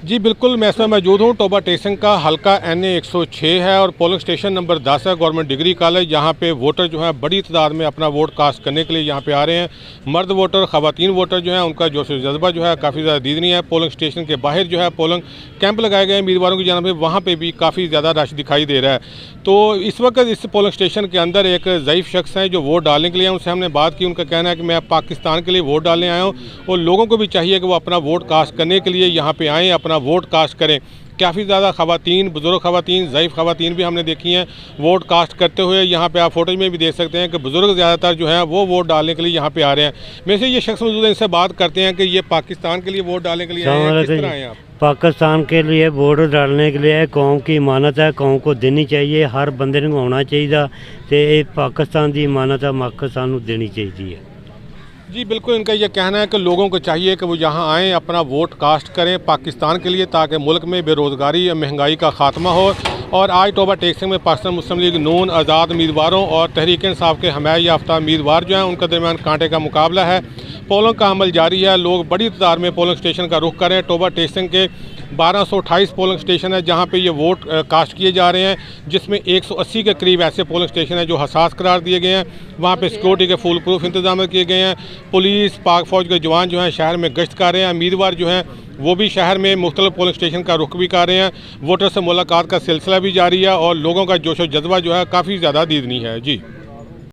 जी बिल्कुल, मैं इसमें मौजूद हूँ। टोबा स्टेशन का हल्का NA 106 है और पोलिंग स्टेशन नंबर 10 है गवर्नमेंट डिग्री कॉलेज, जहाँ पे वोटर जो है बड़ी तादाद में अपना वोट कास्ट करने के लिए यहाँ पे आ रहे हैं। मर्द वोटर, ख़वातीन वोटर जो हैं उनका जोश जज्बा जो है काफ़ी ज़्यादा दीदनी है। पोलिंग स्टेशन के बाहर जो है पोलिंग कैंप लगाए गए हैं उम्मीदवारों की जानिब से, वहाँ पर भी काफ़ी ज़्यादा रश दिखाई दे रहा है। तो इस वक्त इस पोलिंग स्टेशन के अंदर एक ज़ईफ़ शख्स हैं जो वोट डालने के लिए, उनसे हमने बात की। उनका कहना है कि मैं पाकिस्तान के लिए वोट डालने आया हूँ और लोगों को भी चाहिए कि वो अपना वोट कास्ट करने के लिए यहाँ पे आएँ, अपना वोट कास्ट करें। काफ़ी ज़्यादा ख़वातीन, बुज़ुर्ग ख़वातीन, ज़ईफ़ ख़वातीन भी हमने देखी हैं वोट कास्ट करते हुए। यहाँ पे आप फोटोज में भी देख सकते हैं कि बुज़ुर्ग ज़्यादातर जो हैं वो वोट डालने के लिए यहाँ पे आ रहे हैं। मेरे से ये शख्स मौजूद है, इनसे बात करते हैं कि ये पाकिस्तान के लिए वोट डालने के लिए आए हैं, किस तरह आए हैं आप? पाकिस्तान के लिए वोट डालने के लिए कौम की इमानत है, कौम को देनी चाहिए, हर बंदे को होना चाहिए। तो पाकिस्तान की इमानत है, पाकिस्तान को देनी चाहिए। जी बिल्कुल, इनका यह कहना है कि लोगों को चाहिए कि वो यहाँ आएँ, अपना वोट कास्ट करें पाकिस्तान के लिए, ताकि मुल्क में बेरोज़गारी या महंगाई का खात्मा हो। और आज टोबा स्टेशन में पाकिस्तान मुस्लिम लीग नून आज़ाद उम्मीदवारों और तहरीक इंसाफ के हमायत याफ्ता उम्मीदवार जो हैं उनके दरमियान कांटे का मुकाबला है। पोलिंग का अमल जारी है, लोग बड़ी तादाद में पोलिंग स्टेशन का रुख करें। टोबा स्टेशन के 1228 पोलिंग स्टेशन है जहाँ पे ये वोट कास्ट किए जा रहे हैं, जिसमें 180 के करीब ऐसे पोलिंग स्टेशन हैं जो हसास करार दिए गए हैं। वहाँ पे सिक्योरिटी के फुल प्रूफ इंतजाम किए गए हैं। पुलिस, पाक फ़ौज के जवान जो हैं शहर में गश्त कर रहे हैं। उम्मीदवार जो हैं वो भी शहर में मुख्तलिफ पोलिंग स्टेशन का रुख भी कर रहे हैं। वोटर से मुलाकात का सिलसिला भी जारी है और लोगों का जोश व जज्बा जो है काफ़ी ज़्यादा दीदनी है। जी।